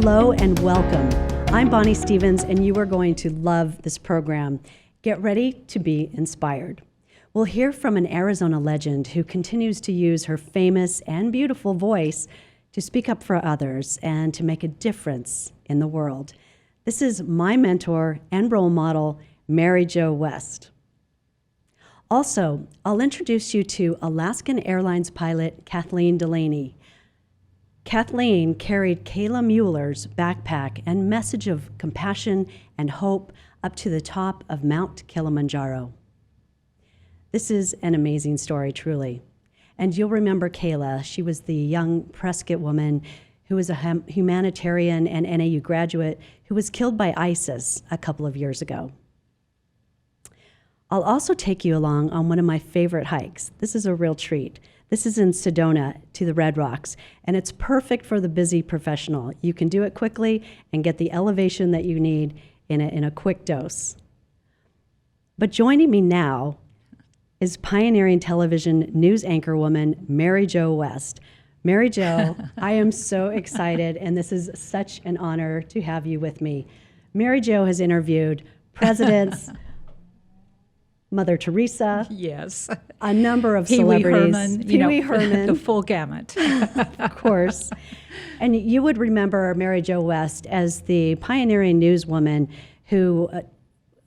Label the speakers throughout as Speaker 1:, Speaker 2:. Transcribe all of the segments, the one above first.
Speaker 1: Hello and welcome. I'm Bonnie Stevens, and you are going to love this program. Get ready to be inspired. We'll hear from an Arizona legend who continues to use her famous and beautiful voice to speak up for others and to make a difference in the world. This is my mentor and role model, Mary Jo West. Also, I'll introduce you to Alaskan Airlines pilot Kathleen Delaney. Kathleen carried Kayla Mueller's backpack and message of compassion and hope up to the top of Mount Kilimanjaro. This is an amazing story, truly. And you'll remember Kayla. She was the young Prescott woman who was a humanitarian and NAU graduate who was killed by ISIS a couple of years ago. I'll also take you along on one of my favorite hikes. This is a real treat. This is in Sedona to the Red Rocks, and it's perfect for the busy professional. You can do it quickly and get the elevation that you need in a quick dose. But joining me now is pioneering television news anchor woman, Mary Jo West. Mary Jo, I am so excited, and this is such an honor to have you with me. Mary Jo has interviewed presidents, Mother Teresa,
Speaker 2: yes,
Speaker 1: a number of
Speaker 2: Pee Wee
Speaker 1: celebrities,
Speaker 2: Herman,
Speaker 1: Pee Wee Herman,
Speaker 2: the full gamut,
Speaker 1: of course. And you would remember Mary Jo West as the pioneering newswoman who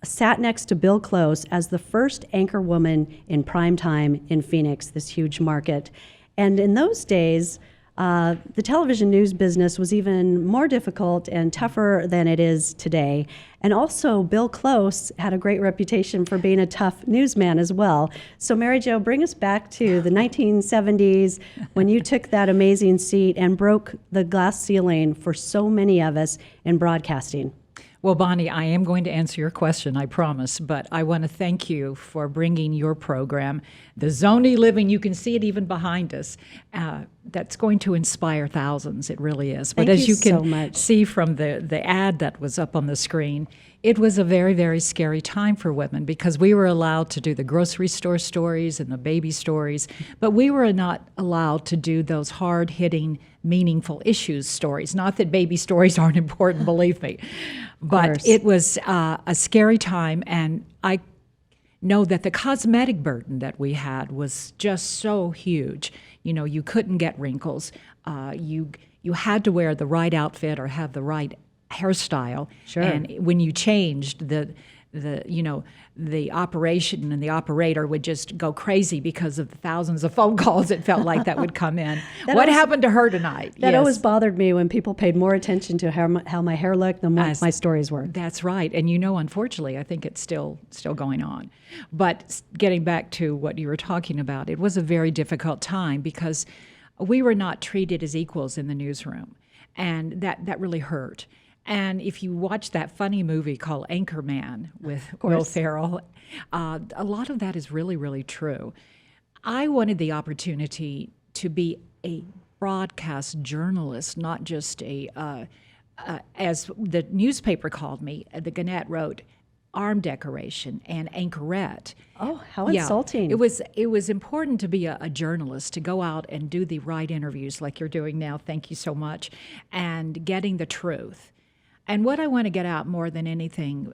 Speaker 1: sat next to Bill Close as the first anchor woman in prime time in Phoenix, this huge market. And in those days, the television news business was even more difficult and tougher than it is today. And also, Bill Close had a great reputation for being a tough newsman as well. So Mary Jo, bring us back to the 1970s when you took that amazing seat and broke the glass ceiling for so many of us in broadcasting.
Speaker 2: Well, Bonnie, I am going to answer your question, I promise, but I want to thank you for bringing your program, the Zonie Living. You can see it even behind us. That's going to inspire thousands. It really is. But as you can see from the ad that was up on the screen, it was a very, very scary time for women because we were allowed to do the grocery store stories and the baby stories, but we were not allowed to do those hard-hitting, meaningful issues stories. Not that baby stories aren't important, believe me. But it was a scary time, and I know that the cosmetic burden that we had was just so huge. You know, you couldn't get wrinkles. You had to wear the right outfit or have the right hairstyle.
Speaker 1: Sure.
Speaker 2: And when you changed, the operation and the operator would just go crazy because of the thousands of phone calls it felt like that would come in. What happened to her tonight?
Speaker 1: That always bothered me when people paid more attention to how my hair looked than what my stories were.
Speaker 2: That's right. And unfortunately, I think it's still going on. But getting back to what you were talking about, it was a very difficult time because we were not treated as equals in the newsroom. And that really hurt. And if you watch that funny movie called Anchorman with Will Ferrell, a lot of that is really, really true. I wanted the opportunity to be a broadcast journalist, not just as the newspaper called me, the Gannett wrote, arm decoration and anchorette.
Speaker 1: Oh, how insulting.
Speaker 2: It was important to be a journalist, to go out and do the right interviews like you're doing now, thank you so much, and getting the truth. And what I want to get out more than anything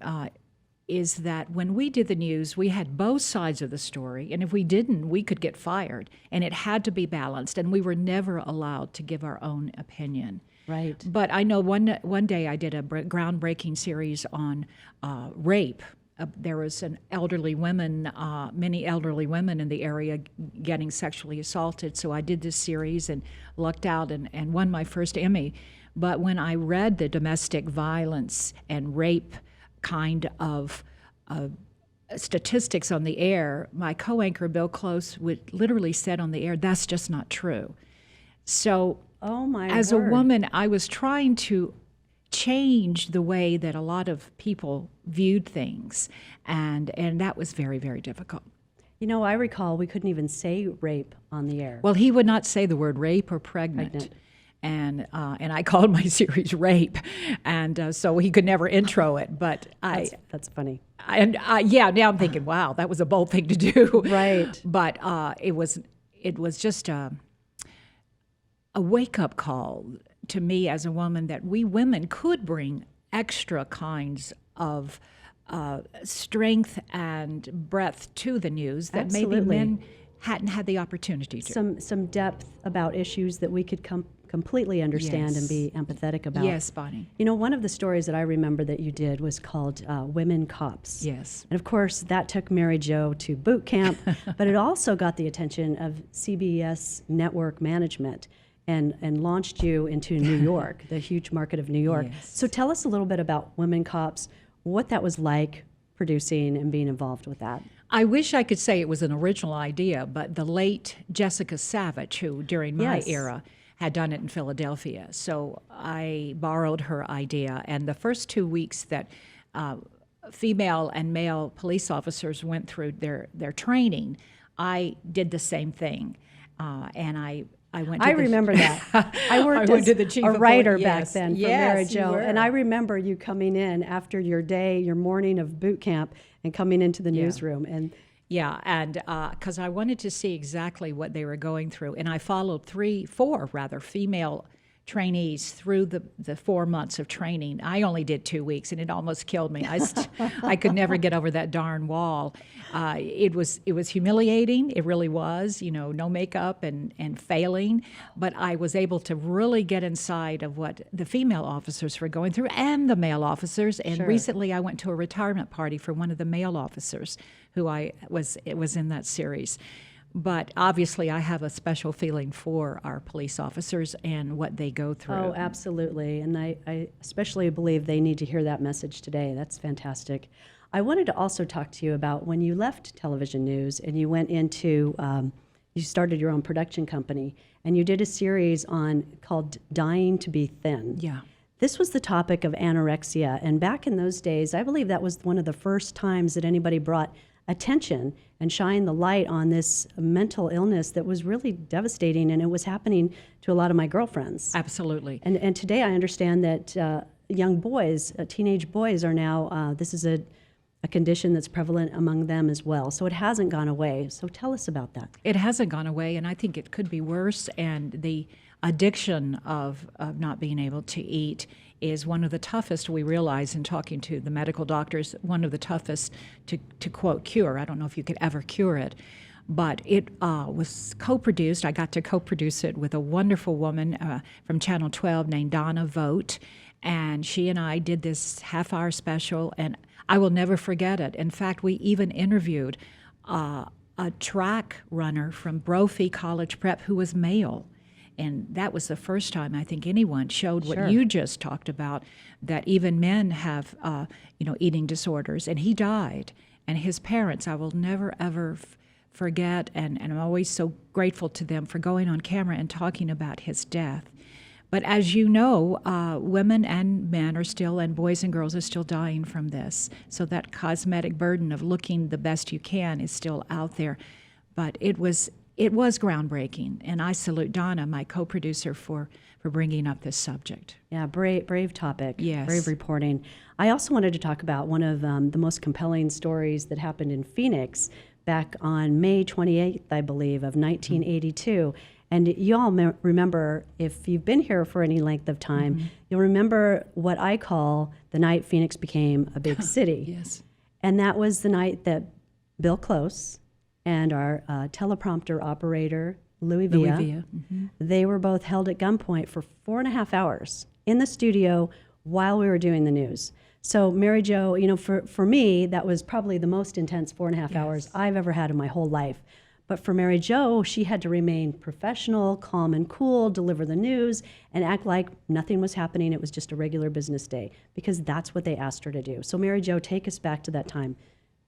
Speaker 2: is that when we did the news, we had both sides of the story, and if we didn't, we could get fired, and it had to be balanced, and we were never allowed to give our own opinion.
Speaker 1: Right.
Speaker 2: But I know one day I did a groundbreaking series on rape. There was many elderly women in the area getting sexually assaulted, so I did this series and lucked out and won my first Emmy. But when I read the domestic violence and rape kind of statistics on the air, my co-anchor Bill Close would literally said on the air, "That's just not true." So as a woman, I was trying to change the way that a lot of people viewed things, and that was very, very difficult.
Speaker 1: You know, I recall we couldn't even say rape on the air.
Speaker 2: Well, he would not say the word rape or pregnant. And I called my series Rape, and so he could never intro it. But
Speaker 1: that's funny.
Speaker 2: Now I'm thinking, wow, that was a bold thing to do.
Speaker 1: Right.
Speaker 2: But it was just a wake up call to me as a woman that we women could bring extra kinds of strength and breadth to the news that maybe
Speaker 1: Absolutely.
Speaker 2: men hadn't had the opportunity to.
Speaker 1: Some depth about issues that we could completely understand
Speaker 2: Yes.
Speaker 1: and be empathetic about.
Speaker 2: Yes, Bonnie.
Speaker 1: You know, one of the stories that I remember that you did was called Women Cops.
Speaker 2: Yes.
Speaker 1: And of course, that took Mary Jo to boot camp, but it also got the attention of CBS network management and launched you into New York, the huge market of New York.
Speaker 2: Yes.
Speaker 1: So tell us a little bit about Women Cops, what that was like producing and being involved with that.
Speaker 2: I wish I could say it was an original idea, but the late Jessica Savage, who during my
Speaker 1: Yes.
Speaker 2: era had done it in Philadelphia. So I borrowed her idea. And the first 2 weeks that female and male police officers went through their training, I did the same thing. And I went to
Speaker 1: I remember that. I worked
Speaker 2: went
Speaker 1: as
Speaker 2: to the chief
Speaker 1: a
Speaker 2: of
Speaker 1: writer
Speaker 2: police.
Speaker 1: back
Speaker 2: Yes.
Speaker 1: then for
Speaker 2: Yes,
Speaker 1: Mary
Speaker 2: you
Speaker 1: Jo,
Speaker 2: were.
Speaker 1: and I remember you coming in after your morning of boot camp and coming into the newsroom. And
Speaker 2: Yeah, and because I wanted to see exactly what they were going through. And I followed four female trainees through the 4 months of training. I only did 2 weeks, and it almost killed me. I could never get over that darn wall. It was humiliating. It really was. No makeup and failing. But I was able to really get inside of what the female officers were going through and the male officers. And
Speaker 1: Sure.
Speaker 2: recently, I went to a retirement party for one of the male officers who was in that series. But obviously, I have a special feeling for our police officers and what they go through.
Speaker 1: oh, absolutely. And I especially believe they need to hear that message today. That's fantastic. I wanted to also talk to you about when you left television news and you went into, you started your own production company, and you did a series called Dying to Be Thin.
Speaker 2: Yeah.
Speaker 1: This was the topic of anorexia, and back in those days, I believe that was one of the first times that anybody brought attention and shined the light on this mental illness that was really devastating, and it was happening to a lot of my girlfriends.
Speaker 2: Absolutely.
Speaker 1: And today I understand that young boys, teenage boys, are now, this is a condition that's prevalent among them as well. So it hasn't gone away. So tell us about that.
Speaker 2: It hasn't gone away, and I think it could be worse. And the addiction of not being able to eat is one of the toughest, we realize in talking to the medical doctors, one of the toughest to quote, cure. I don't know if you could ever cure it. But it was co-produced. I got to co-produce it with a wonderful woman from Channel 12 named Donna Vogt. And she and I did this half-hour special, and I will never forget it. In fact, we even interviewed a track runner from Brophy College Prep who was male. And that was the first time I think anyone showed what
Speaker 1: Sure.
Speaker 2: you just talked about, that even men have, eating disorders. And he died. And his parents, I will never, ever forget, and I'm always so grateful to them for going on camera and talking about his death. But as you know, women and men are still, and boys and girls are still dying from this. So that cosmetic burden of looking the best you can is still out there. But it was groundbreaking, and I salute Donna, my co-producer, for bringing up this subject.
Speaker 1: Yeah, brave topic.
Speaker 2: Yes.
Speaker 1: Brave reporting. I also wanted to talk about one of the most compelling stories that happened in Phoenix back on May 28th, I believe, of 1982. And you all remember, if you've been here for any length of time, you'll remember what I call the night Phoenix became a big city.
Speaker 2: Yes.
Speaker 1: And that was the night that Bill Close and our teleprompter operator, Louis Villa, they were both held at gunpoint for 4.5 hours in the studio while we were doing the news. So Mary Jo, for me, that was probably the most intense 4.5 hours I've ever had in my whole life. But for Mary Jo, she had to remain professional, calm and cool, deliver the news, and act like nothing was happening. It was just a regular business day, because that's what they asked her to do. So Mary Jo, take us back to that time.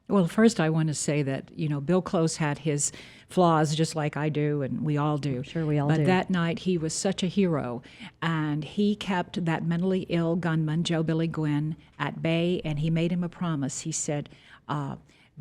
Speaker 2: Well, first I want to say that, Bill Close had his flaws just like I do, and we all do.
Speaker 1: Sure, we all do.
Speaker 2: But that night he was such a hero, and he kept that mentally ill gunman, Joe Billy Gwynn, at bay, and he made him a promise. He said,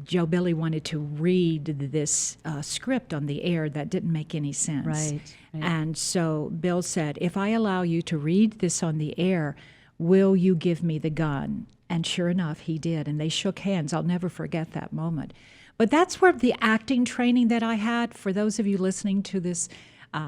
Speaker 2: Joe Billy wanted to read this script on the air that didn't make any sense.
Speaker 1: Right.
Speaker 2: And so Bill said, if I allow you to read this on the air, will you give me the gun? And sure enough, he did. And they shook hands. I'll never forget that moment. But that's where the acting training that I had, for those of you listening to this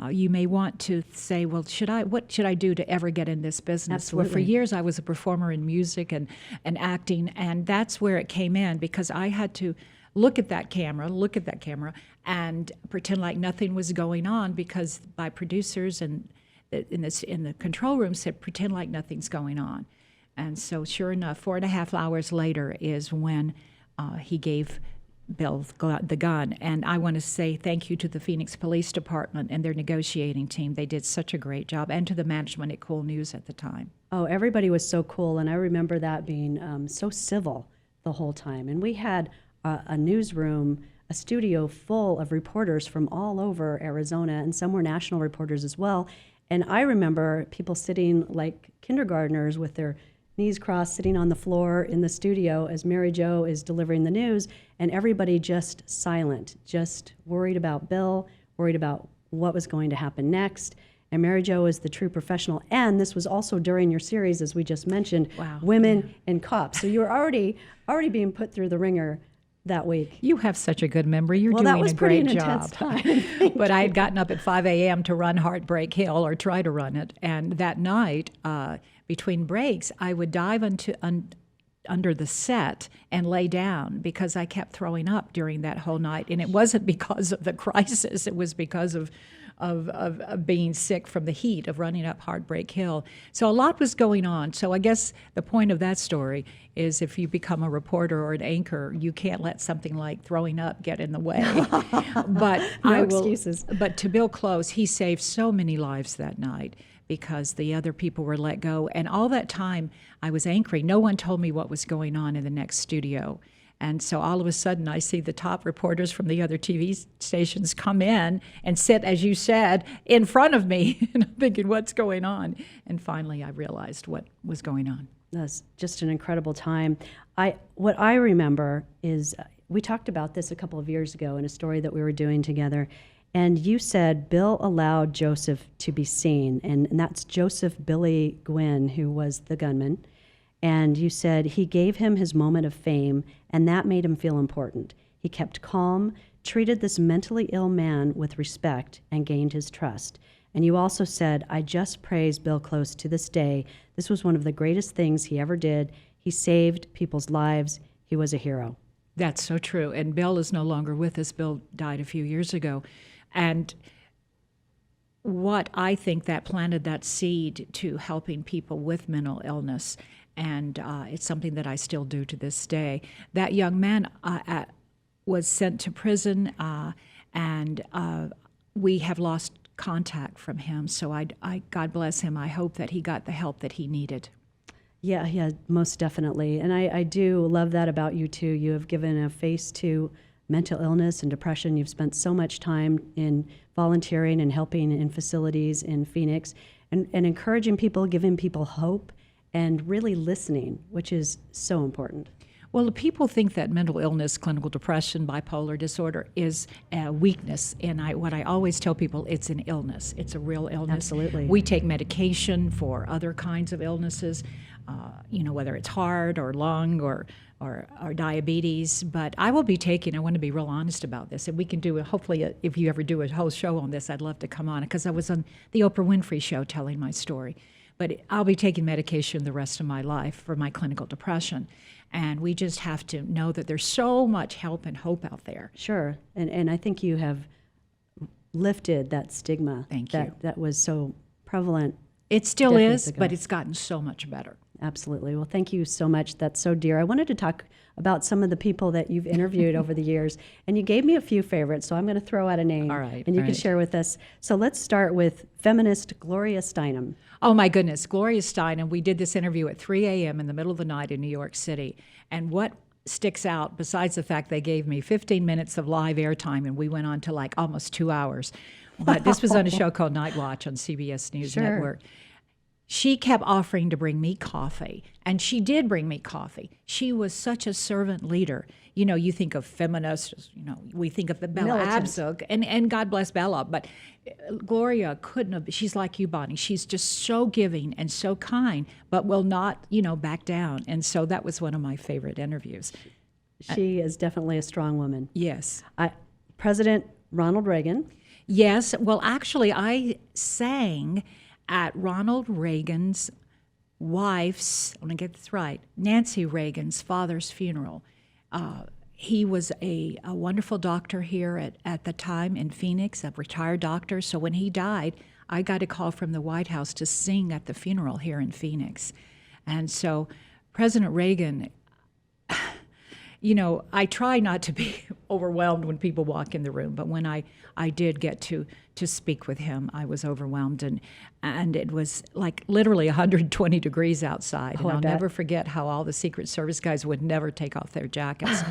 Speaker 2: You may want to say, well, what should I do to ever get in this business?
Speaker 1: Absolutely.
Speaker 2: Well, for years I was a performer in music and acting, and that's where it came in, because I had to look at that camera, and pretend like nothing was going on, because my producers and in the control room said, pretend like nothing's going on. And so sure enough, 4.5 hours later is when he gave Bill the gun. And I want to say thank you to the Phoenix Police Department and their negotiating team. They did such a great job, and to the management at Cool News at the time.
Speaker 1: Oh, everybody was so cool, and I remember that being so civil the whole time. And we had a newsroom, a studio full of reporters from all over Arizona, and some were national reporters as well. And I remember people sitting like kindergartners with their knees crossed, sitting on the floor in the studio as Mary Jo is delivering the news, and everybody just silent, just worried about Bill, worried about what was going to happen next. And Mary Jo is the true professional. And this was also during your series, as we just mentioned,
Speaker 2: Wow.
Speaker 1: Women and Cops. So you were already being put through the ringer that week.
Speaker 2: You have such a good memory. You're
Speaker 1: Well,
Speaker 2: doing
Speaker 1: that was
Speaker 2: a
Speaker 1: pretty
Speaker 2: great
Speaker 1: an
Speaker 2: job.
Speaker 1: intense time.
Speaker 2: But I had gotten up at 5 a.m. to run Heartbreak Hill, or try to run it. And that night, between breaks, I would dive under the set and lay down, because I kept throwing up during that whole night. And it wasn't because of the crisis. It was because of being sick from the heat of running up Heartbreak Hill. So a lot was going on. So I guess the point of that story is, if you become a reporter or an anchor, you can't let something like throwing up get in the way. But
Speaker 1: No excuses.
Speaker 2: But to Bill Close, he saved so many lives that night, because the other people were let go. And all that time I was anchoring, no one told me what was going on in the next studio. And so all of a sudden, I see the top reporters from the other TV stations come in and sit, as you said, in front of me. And I'm thinking, what's going on? And finally, I realized what was going on.
Speaker 1: That's just an incredible time. What I remember is we talked about this a couple of years ago in a story that we were doing together. And you said Bill allowed Joseph to be seen. And that's Joseph Billy Gwynn, who was the gunman. And you said he gave him his moment of fame, and that made him feel important. He kept calm, treated this mentally ill man with respect, and gained his trust. And you also said, I just praise Bill Close to this day. This was one of the greatest things he ever did. He saved people's lives. He was a hero.
Speaker 2: That's so true. And Bill is no longer with us. Bill died a few years ago. And what I think that planted that seed to helping people with mental illness, and it's something that I still do to this day. That young man was sent to prison, and we have lost contact from him. So I God bless him. I hope that he got the help that he needed.
Speaker 1: Yeah, most definitely. And I do love that about you, too. You have given a face to mental illness and depression. You've spent so much time in volunteering and helping in facilities in Phoenix, and encouraging people, giving people hope, and really listening, which is so important.
Speaker 2: Well, the people think that mental illness, clinical depression, bipolar disorder is a weakness. And what I always tell people, it's an illness. It's a real illness.
Speaker 1: Absolutely.
Speaker 2: We take medication for other kinds of illnesses, whether it's heart or lung or diabetes. But I will be taking, I want to be real honest about this, and we can do it, hopefully, if you ever do a whole show on this, I'd love to come on, because I was on the Oprah Winfrey Show telling my story. But I'll be taking medication the rest of my life for my clinical depression. And we just have to know that there's so much help and hope out there.
Speaker 1: Sure. And I think you have lifted that stigma.
Speaker 2: Thank you.
Speaker 1: That was so prevalent.
Speaker 2: It still
Speaker 1: decades
Speaker 2: is,
Speaker 1: ago.
Speaker 2: but it's gotten so much better.
Speaker 1: Absolutely. Well, thank you so much. That's so dear. I wanted to talk about some of the people that you've interviewed over the years, and you gave me a few favorites, so I'm going to throw out a name.
Speaker 2: All right,
Speaker 1: and you
Speaker 2: all
Speaker 1: can
Speaker 2: right.
Speaker 1: share with us. So let's start with feminist Gloria Steinem.
Speaker 2: Oh, my goodness. Gloria Steinem. We did this interview at 3 a.m. in the middle of the night in New York City. And what sticks out, besides the fact they gave me 15 minutes of live airtime, and we went on to like almost 2 hours. But this was on a show called Night Watch on CBS News
Speaker 1: Sure.
Speaker 2: Network. She kept offering to bring me coffee, and she did bring me coffee. She was such a servant leader. You know, you think of feminists, we think of the Bella
Speaker 1: Militant.
Speaker 2: Abzug, and God bless Bella, but Gloria couldn't have, she's like you, Bonnie. She's just so giving and so kind, but will not, back down. And so that was one of my favorite interviews.
Speaker 1: She is definitely a strong woman.
Speaker 2: Yes.
Speaker 1: President Ronald Reagan.
Speaker 2: Yes. Well, actually, I sang at Ronald Reagan's wife's, I want to get this right, Nancy Reagan's father's funeral. He was a wonderful doctor here at the time in Phoenix, a retired doctor. So when he died, I got a call from the White House to sing at the funeral here in Phoenix. And so President Reagan, I try not to be overwhelmed when people walk in the room, but when I did get to speak with him, I was overwhelmed, and it was like literally 120 degrees outside.
Speaker 1: Oh,
Speaker 2: and I'll
Speaker 1: bet.
Speaker 2: never forget how all the Secret Service guys would never take off their jackets.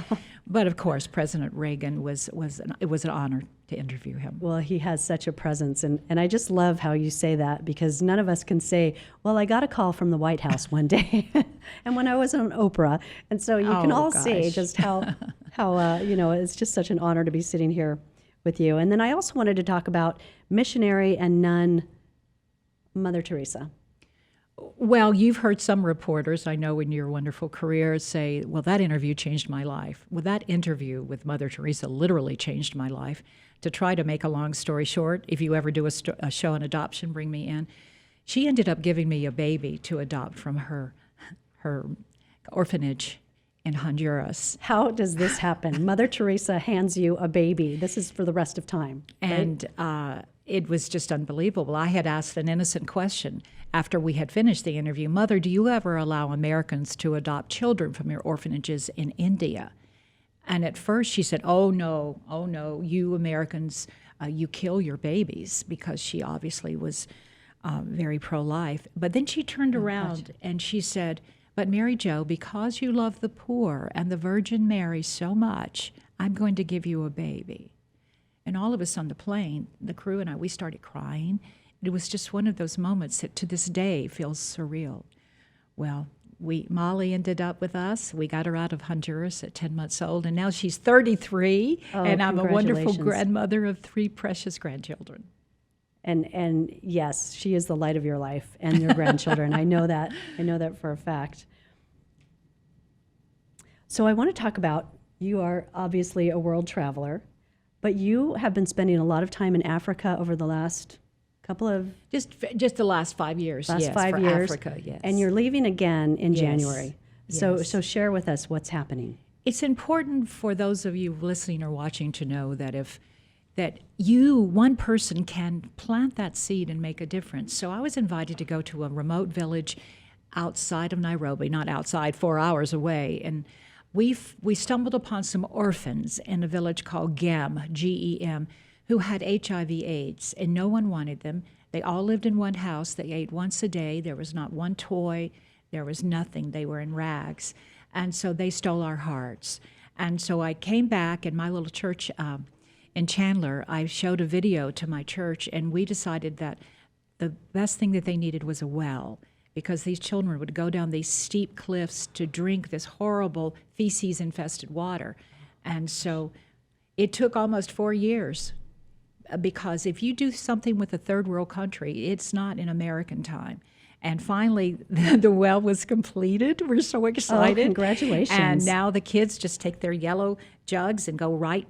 Speaker 2: But of course, President Reagan it was an honor to interview him.
Speaker 1: Well, he has such a presence, and I just love how you say that, because none of us can say, well, I got a call from the White House one day, and when I was on Oprah, and so you can
Speaker 2: Oh,
Speaker 1: all see
Speaker 2: gosh.
Speaker 1: just how it's just such an honor to be sitting here with you. And then I also wanted to talk about missionary and nun Mother Teresa.
Speaker 2: Well, you've heard some reporters, I know in your wonderful career, say, well, that interview changed my life. Well, that interview with Mother Teresa literally changed my life. To try to make a long story short, if you ever do a show on adoption, bring me in. She ended up giving me a baby to adopt from her orphanage in Honduras.
Speaker 1: How does this happen? Mother Teresa hands you a baby. This is for the rest of time. Right?
Speaker 2: And it was just unbelievable. I had asked an innocent question after we had finished the interview. Mother, do you ever allow Americans to adopt children from your orphanages in India? And at first she said, oh no, you Americans, you kill your babies, because she obviously was very pro-life. But then she turned around and she said, but Mary Jo, because you love the poor and the Virgin Mary so much, I'm going to give you a baby. And all of us on the plane, the crew and I, we started crying. It was just one of those moments that to this day feels surreal. Well, Molly ended up with us. We got her out of Honduras at 10 months old, and now she's 33, and I'm a wonderful
Speaker 1: congratulations.
Speaker 2: grandmother of 3 precious grandchildren.
Speaker 1: And yes, she is the light of your life and your grandchildren. I know that for a fact. So I want to talk about, you are obviously a world traveler, but you have been spending a lot of time in Africa over the last couple of
Speaker 2: Just the last 5 years, yes,
Speaker 1: 5
Speaker 2: for
Speaker 1: years.
Speaker 2: Africa, yes.
Speaker 1: And you're leaving again in
Speaker 2: Yes.
Speaker 1: January. So
Speaker 2: Yes.
Speaker 1: so share with us what's happening.
Speaker 2: It's important for those of you listening or watching to know that one person can plant that seed and make a difference. So I was invited to go to a remote village outside of Nairobi, not outside, 4 hours away, and we stumbled upon some orphans in a village called Gem, Gem, who had HIV/AIDS, and no one wanted them. They all lived in one house. They ate once a day. There was not one toy. There was nothing. They were in rags. And so they stole our hearts. And so I came back, and my little church in Chandler, I showed a video to my church, and we decided that the best thing that they needed was a well, because these children would go down these steep cliffs to drink this horrible feces-infested water. And so it took almost 4 years, because if you do something with a third world country, it's not in American time. And finally, the well was completed. We're so excited.
Speaker 1: Oh, congratulations.
Speaker 2: And now the kids just take their yellow jugs and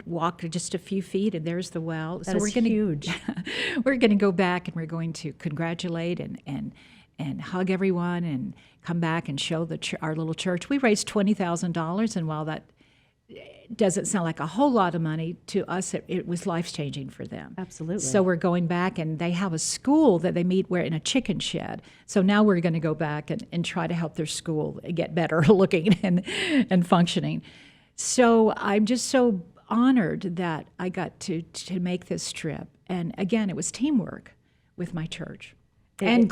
Speaker 2: walk just a few feet, and there's the well.
Speaker 1: That is huge.
Speaker 2: We're going to go back, and we're going to congratulate and hug everyone and come back and show our little church. We raised $20,000, and while that doesn't sound like a whole lot of money, to us it was life-changing for them.
Speaker 1: Absolutely.
Speaker 2: So we're going back, and they have a school that they meet where in a chicken shed. So now we're going to go back and try to help their school get better looking and functioning. So I'm just so honored that I got to make this trip. And again, it was teamwork with my church. And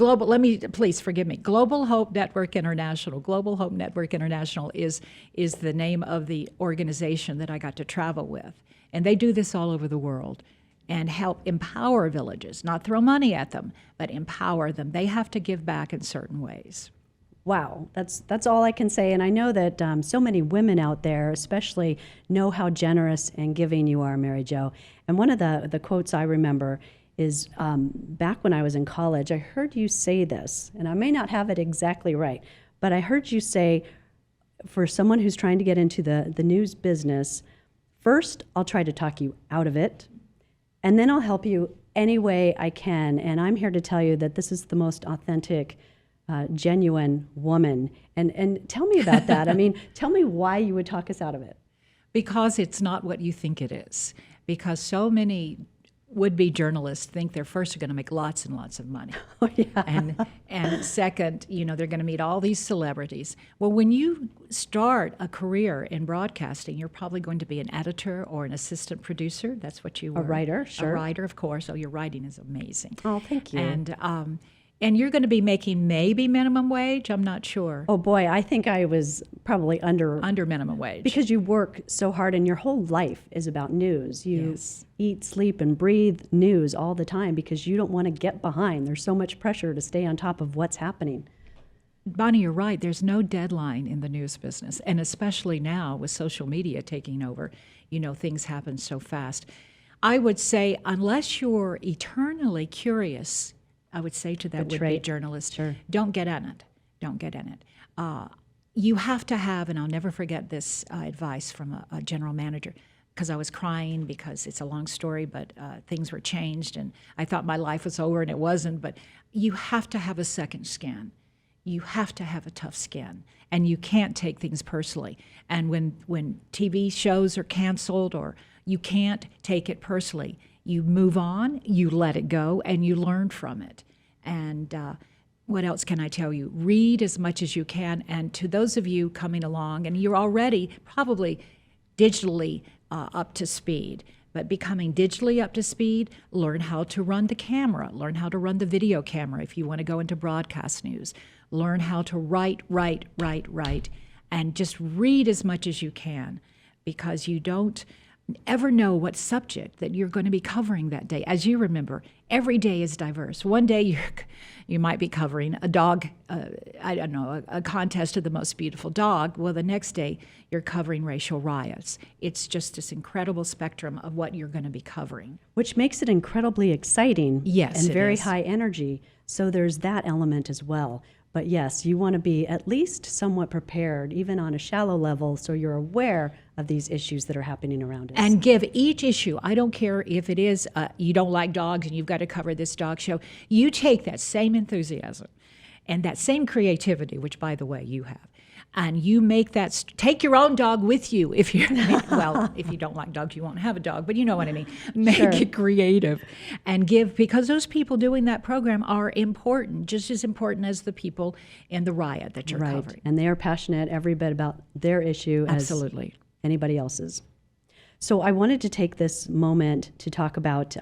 Speaker 2: please forgive me, Global Hope Network International. Global Hope Network International is the name of the organization that I got to travel with. And they do this all over the world and help empower villages, not throw money at them, but empower them. They have to give back in certain ways.
Speaker 1: Wow, that's all I can say. And I know that so many women out there especially know how generous and giving you are, Mary Jo. And one of the quotes I remember is back when I was in college, I heard you say this, and I may not have it exactly right, but I heard you say, for someone who's trying to get into the news business, first, I'll try to talk you out of it, And then I'll help you any way I can. And I'm here to tell you that this is the most authentic, genuine woman. And tell me about that. I mean, tell me why you would talk us out of it.
Speaker 2: Because it's not what you think it is. Because so many would-be journalists think they're first going to make lots and lots of money.
Speaker 1: Oh, yeah.
Speaker 2: And second, they're going to meet all these celebrities. Well, when you start a career in broadcasting, you're probably going to be an editor or an assistant producer. That's what you were.
Speaker 1: A writer, sure.
Speaker 2: A writer, of course. Oh, your writing is amazing.
Speaker 1: Oh, thank you.
Speaker 2: And you're going to be making maybe minimum wage. I'm not sure.
Speaker 1: Oh boy, I think I was probably under
Speaker 2: minimum wage.
Speaker 1: Because you work so hard and your whole life is about news. You
Speaker 2: Yes.
Speaker 1: eat, sleep, and breathe news all the time because you don't want to get behind. There's so much pressure to stay on top of what's happening.
Speaker 2: Bonnie, you're right. There's no deadline in the news business. And especially now with social media taking over, things happen so fast. I would say, unless you're eternally curious, I would say to that would-be journalist,
Speaker 1: Sure.
Speaker 2: don't get in it. Don't get in it. You have to have, and I'll never forget this advice from a general manager, because I was crying because it's a long story, but things were changed, and I thought my life was over, and it wasn't. But you have to have a second skin. You have to have a tough skin, and you can't take things personally. And when TV shows are canceled, or you can't take it personally, you move on, you let it go, and you learn from it. And what else can I tell you? Read as much as you can. And to those of you coming along, and you're already probably digitally up to speed, but becoming digitally up to speed, learn how to run the camera, learn how to run the video camera if you want to go into broadcast news, learn how to write, and just read as much as you can, because you don't ever know what subject that you're going to be covering that day. As you remember, every day is diverse. One day you might be covering a dog, a contest of the most beautiful dog. Well, the next day you're covering racial riots. It's just this incredible spectrum of what you're going to be covering.
Speaker 1: Which makes it incredibly exciting.
Speaker 2: Yes,
Speaker 1: and
Speaker 2: it
Speaker 1: very
Speaker 2: is.
Speaker 1: high energy. So there's that element as well. But yes, you want to be at least somewhat prepared, even on a shallow level, so you're aware of these issues that are happening around us.
Speaker 2: And give each issue, I don't care if it is you don't like dogs and you've got to cover this dog show, you take that same enthusiasm and that same creativity, which, by the way, you have, and you make that, take your own dog with you if you're, well, if you don't like dogs, you won't have a dog, but you know what I mean. Make
Speaker 1: Sure.
Speaker 2: it creative and give, because those people doing that program are important, just as important as the people in the riot that you're
Speaker 1: right.
Speaker 2: covering.
Speaker 1: And they are passionate every bit about their issue
Speaker 2: Absolutely.
Speaker 1: as anybody else's. So I wanted to take this moment to talk about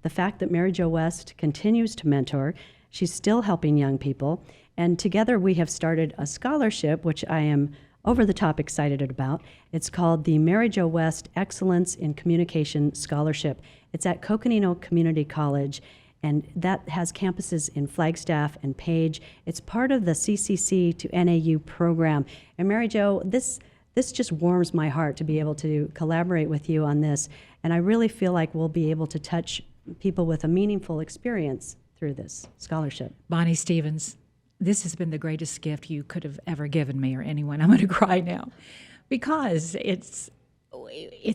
Speaker 1: the fact that Mary Jo West continues to mentor. She's still helping young people. And together we have started a scholarship, which I am over the top excited about. It's called the Mary Jo West Excellence in Communication Scholarship. It's at Coconino Community College, and that has campuses in Flagstaff and Page. It's part of the CCC to NAU program. And Mary Jo, this just warms my heart to be able to collaborate with you on this. And I really feel like we'll be able to touch people with a meaningful experience through this scholarship.
Speaker 2: Bonnie Stevens, this has been the greatest gift you could have ever given me or anyone. I'm going to cry now because it's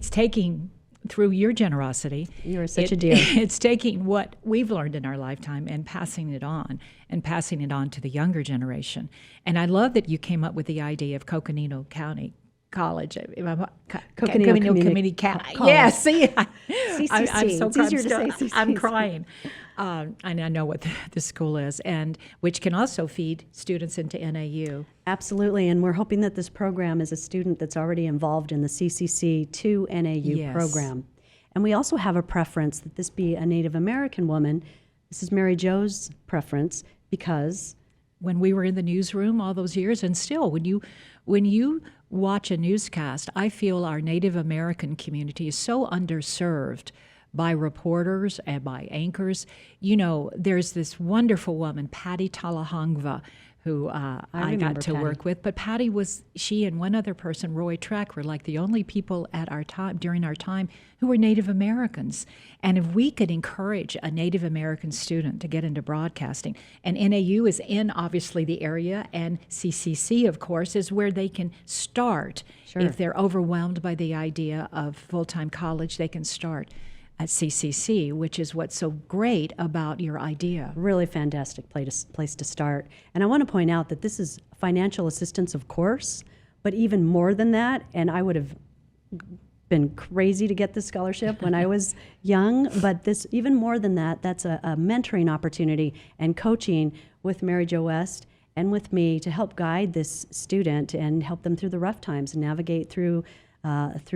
Speaker 2: taking, through your generosity.
Speaker 1: You're such a dear.
Speaker 2: It's taking what we've learned in our lifetime and passing it on to the younger generation. And I love that you came up with the idea of Coconino County College.
Speaker 1: Coconino Community
Speaker 2: College.
Speaker 1: College.
Speaker 2: Yeah, see,
Speaker 1: CCC.
Speaker 2: I'm so
Speaker 1: It's easier to say CCC.
Speaker 2: I'm crying. And I know what the school is, and which can also feed students into NAU.
Speaker 1: Absolutely, and we're hoping that this program is a student that's already involved in the CCC to NAU
Speaker 2: Yes.
Speaker 1: program. And we also have a preference that this be a Native American woman. This is Mary Jo's preference because
Speaker 2: When we were in the newsroom all those years, and still, when you watch a newscast, I feel our Native American community is so underserved by reporters and by anchors. You know, there's this wonderful woman, Patty Talahangva, who I
Speaker 1: remember
Speaker 2: got to
Speaker 1: Patty.
Speaker 2: work with. But Patty she and one other person, Roy Track, were like the only people at our time, during our time, who were Native Americans. And if we could encourage a Native American student to get into broadcasting, and NAU is in, obviously, the area, and CCC, of course, is where they can start.
Speaker 1: Sure.
Speaker 2: If they're overwhelmed by the idea of full-time college, they can start. at CCC, which is what's so great about your idea.
Speaker 1: Really fantastic place to start. And I want to point out that this is financial assistance, of course, but even more than that, and I would have been crazy to get this scholarship when I was young, but this, even more than that, that's a mentoring opportunity and coaching with Mary Jo West and with me to help guide this student and help them through the rough times and navigate through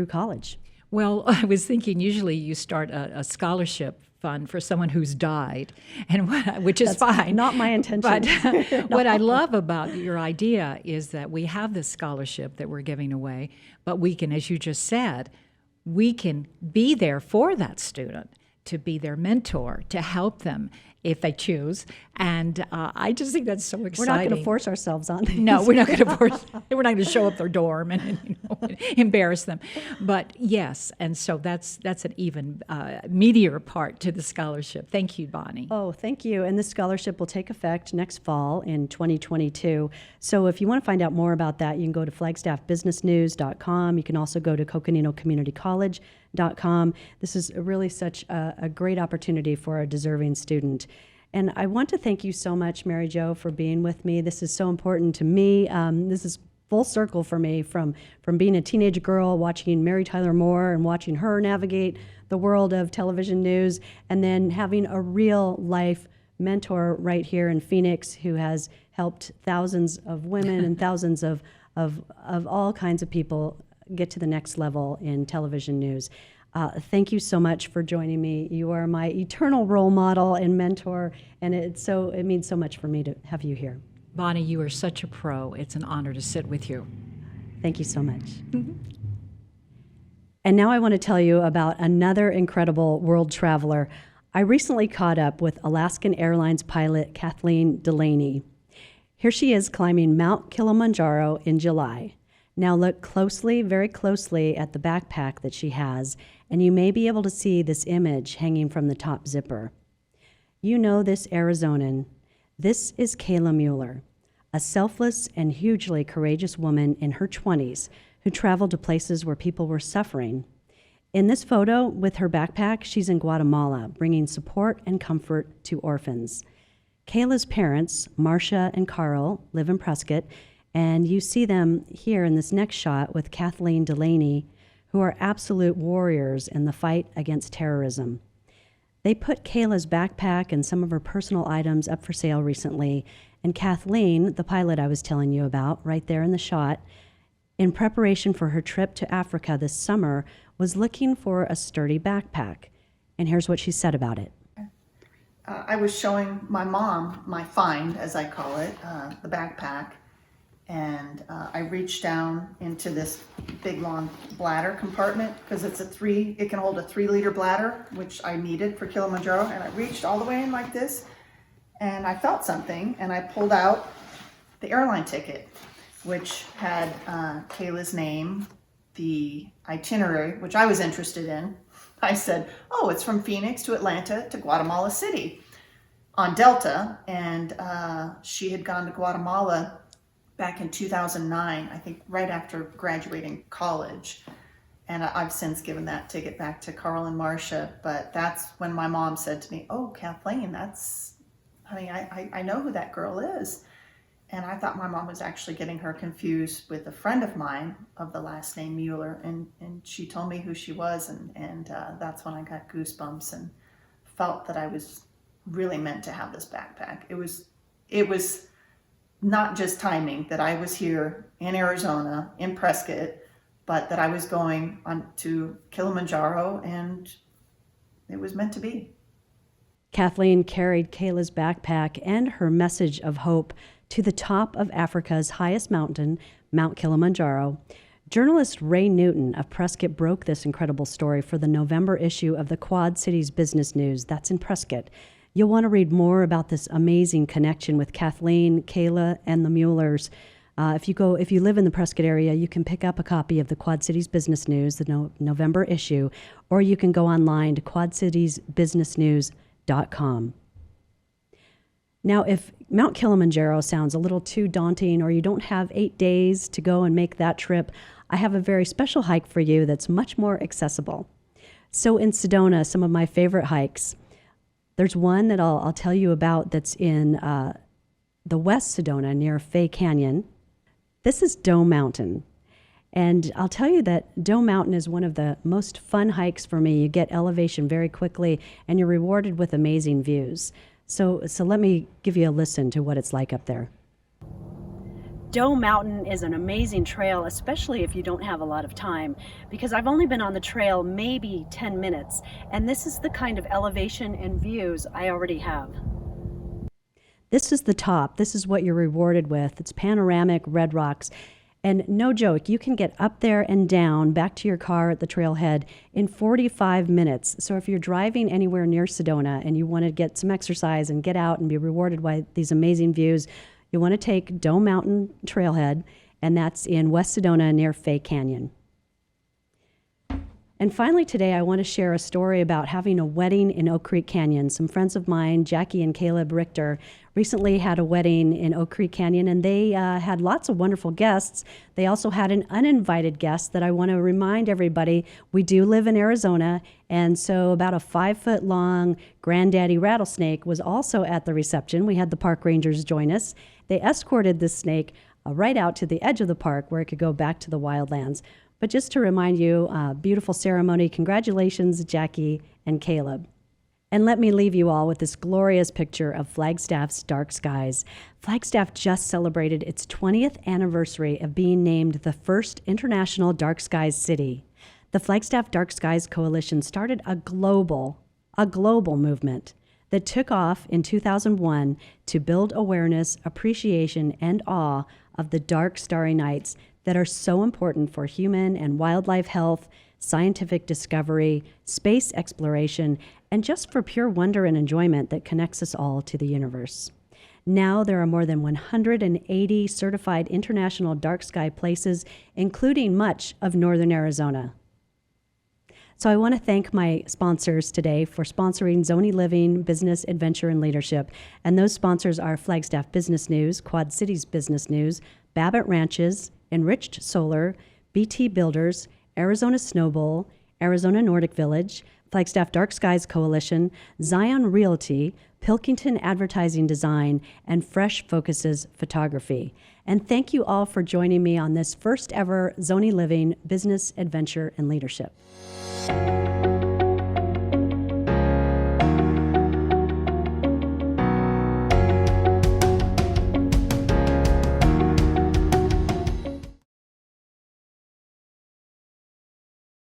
Speaker 1: college.
Speaker 2: Well, I was thinking usually you start a scholarship fund for someone who's died, and which is fine.
Speaker 1: Not my intention.
Speaker 2: But what I love about your idea is that we have this scholarship that we're giving away, but we can, as you just said, we can be there for that student, to be their mentor, to help them if they choose. And I just think that's so exciting.
Speaker 1: We're not going to force ourselves on these.
Speaker 2: No, we're not going to force. We're not going to show up their dorm and embarrass them. But yes, and so that's an even meatier part to the scholarship. Thank you, Bonnie.
Speaker 1: Oh, thank you. And this scholarship will take effect next fall in 2022. So if you want to find out more about that, you can go to flagstaffbusinessnews.com. You can also go to coconino.communitycollege.com. This is really such a great opportunity for a deserving student. And I want to thank you so much, Mary Jo, for being with me. This is so important to me. This is full circle for me from being a teenage girl, watching Mary Tyler Moore and watching her navigate the world of television news, and then having a real life mentor right here in Phoenix who has helped thousands of women and thousands of all kinds of people get to the next level in television news. Thank you so much for joining me. You are my eternal role model and mentor, and it means so much for me to have you here.
Speaker 2: Bonnie, you are such a pro. It's an honor to sit with you.
Speaker 1: Thank you so much. Mm-hmm. And now I want to tell you about another incredible world traveler. I recently caught up with Alaskan Airlines pilot Kathleen Delaney. Here she is climbing Mount Kilimanjaro in July. Now look closely, very closely at the backpack that she has, and you may be able to see this image hanging from the top zipper. You know this Arizonan. This is Kayla Mueller, a selfless and hugely courageous woman in her 20s who traveled to places where people were suffering. In this photo with her backpack, she's in Guatemala, bringing support and comfort to orphans. Kayla's parents, Marcia and Carl, live in Prescott, and you see them here in this next shot with Kathleen Delaney, who are absolute warriors in the fight against terrorism. They put Kayla's backpack and some of her personal items up for sale recently, and Kathleen, the pilot I was telling you about, right there in the shot, in preparation for her trip to Africa this summer, was looking for a sturdy backpack. And here's what she said about it.
Speaker 3: I was showing my mom my find, as I call it, the backpack. And I reached down into this big long bladder compartment because it can hold a 3-liter bladder, which I needed for Kilimanjaro. And I reached all the way in like this, and I felt something, and I pulled out the airline ticket, which had Kayla's name, the itinerary, which I was interested in. I said, oh, it's from Phoenix to Atlanta to Guatemala City on Delta. And she had gone to Guatemala back in 2009, I think right after graduating college. And I've since given that ticket back to Carl and Marcia. But that's when my mom said to me, oh, Kathleen, I know who that girl is. And I thought my mom was actually getting her confused with a friend of mine of the last name Mueller. And she told me who she was. And that's when I got goosebumps and felt that I was really meant to have this backpack. It was not just timing that I was here in Arizona, in Prescott, but that I was going on to Kilimanjaro, and it was meant to be.
Speaker 1: Kathleen carried Kayla's backpack and her message of hope to the top of Africa's highest mountain, Mount Kilimanjaro. Journalist Ray Newton of Prescott broke this incredible story for the November issue of the Quad Cities Business News. That's in Prescott. You'll want to read more about this amazing connection with Kathleen, Kayla, and the Muellers. If you live in the Prescott area, you can pick up a copy of the Quad Cities Business News, the November issue, or you can go online to quadcitiesbusinessnews.com. Now, if Mount Kilimanjaro sounds a little too daunting, or you don't have 8 days to go and make that trip, I have a very special hike for you that's much more accessible. So in Sedona, some of my favorite hikes, there's one that I'll tell you about that's in the West Sedona near Fay Canyon. This is Dome Mountain. And I'll tell you that Dome Mountain is one of the most fun hikes for me. You get elevation very quickly and you're rewarded with amazing views. So let me give you a listen to what it's like up there. Dome Mountain is an amazing trail, especially if you don't have a lot of time, because I've only been on the trail maybe 10 minutes, and this is the kind of elevation and views I already have. This is the top. This is what you're rewarded with. It's panoramic red rocks. And no joke, you can get up there and down back to your car at the trailhead in 45 minutes. So if you're driving anywhere near Sedona and you want to get some exercise and get out and be rewarded by these amazing views, you want to take Dome Mountain Trailhead, and that's in West Sedona near Fay Canyon. And finally today, I want to share a story about having a wedding in Oak Creek Canyon. Some friends of mine, Jackie and Caleb Richter, recently had a wedding in Oak Creek Canyon, and they had lots of wonderful guests. They also had an uninvited guest that I want to remind everybody, we do live in Arizona, and so about a 5-foot-long granddaddy rattlesnake was also at the reception. We had the park rangers join us. They escorted this snake right out to the edge of the park where it could go back to the wildlands. But just to remind you, beautiful ceremony. Congratulations, Jackie and Caleb. And let me leave you all with this glorious picture of Flagstaff's dark skies. Flagstaff just celebrated its 20th anniversary of being named the first international dark skies city. The Flagstaff Dark Skies Coalition started a global movement that took off in 2001 to build awareness, appreciation, and awe of the dark starry nights that are so important for human and wildlife health, scientific discovery, space exploration, and just for pure wonder and enjoyment that connects us all to the universe. Now there are more than 180 certified international dark sky places, including much of northern Arizona. So I want to thank my sponsors today for sponsoring Zonie Living, Business, Adventure, and Leadership. And those sponsors are Flagstaff Business News, Quad Cities Business News, Babbitt Ranches, Enriched Solar, BT Builders, Arizona Snowbowl, Arizona Nordic Village, Flagstaff Dark Skies Coalition, Zion Realty, Pilkington Advertising Design, and Fresh Focuses Photography. And thank you all for joining me on this first ever Zonie Living Business, Adventure, and Leadership.